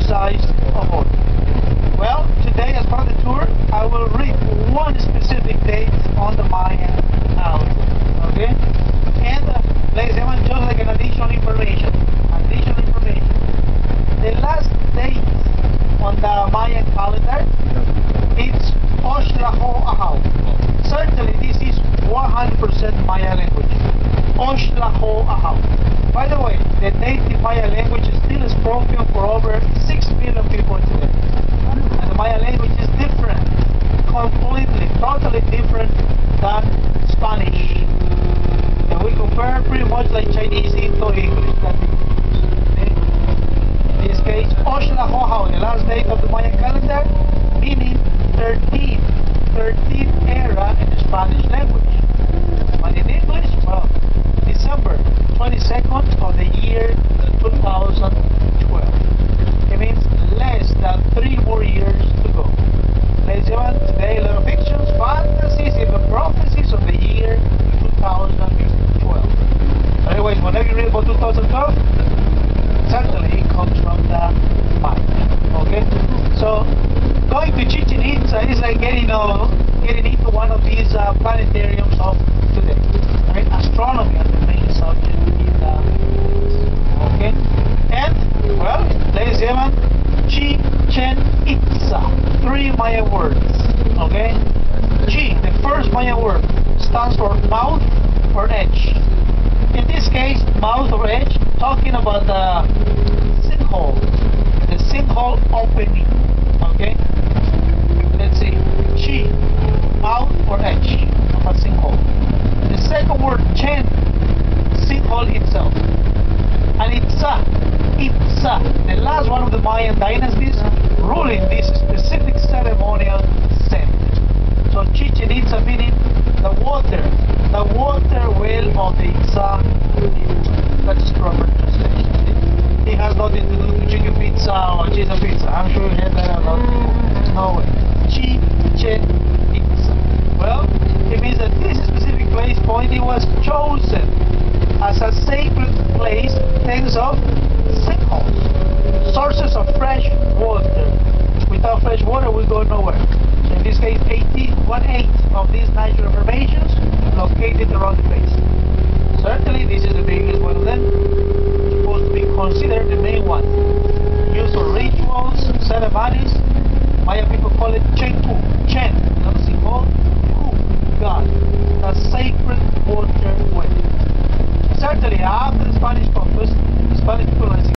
size of oil. Well, today as part of the tour, I will read one specific date on the Mayan calendar. Okay? And ladies and gentlemen, just like an additional information. The last date on the Mayan calendar, it's Oxlaho-Ahau. Certainly this is 100% Maya language. Oxlaho-Ahau. By the way, the native Maya language is still spoken for over 6 million people today. And the Maya language is different, completely, totally different than Spanish. And we compare pretty much like Chinese into English. Okay? In this case, Oxlaho-Ahau, the last date of the Mayan calendar, meaning 13th era in the Spanish language. But in English, well, December 22nd of the year 2012. It means less than 3 more years to go. Ladies and gentlemen, today a lot of fictions, fantasies, even prophecies of the year 2012. But anyways, whenever you read about 2012, certainly it comes from the Maya. Okay? So, going to Chichen Itza is like getting into one of these planetariums of today. Right? Astronomy is the main subject in okay? And, well, ladies and gentlemen, Chichen Itza. 3 Maya words. Okay? Chi, the first Maya word, stands for mouth or edge. In this case, mouth or edge, talking about the sinkhole. The sinkhole opening. Okay? Let's see. Chi, mouth or edge of a sinkhole. The second word, Chen, sinkhole itself. And Itza, the last one of the Mayan dynasties, ruling this specific ceremonial center. So Chichen Itza meaning the water well of the Itza River. That's proper translation. It has nothing to do with chicken pizza or cheese pizza. I'm sure you heard that a lot before. No way. Chichen Itza. Well, it means that this specific place point it was chosen as a sacred place thanks of sinkholes, sources of fresh water. Without fresh water, we go nowhere. So in this case, 1/8 of these natural formations located around the place. Certainly, this is the biggest one of them. Supposed to be considered the main one. Used for rituals, ceremonies. Maya people call it Chenku. Chen, not a sinkhole. Ku, God. The sacred water well. Certainly, after the Spanish conquest,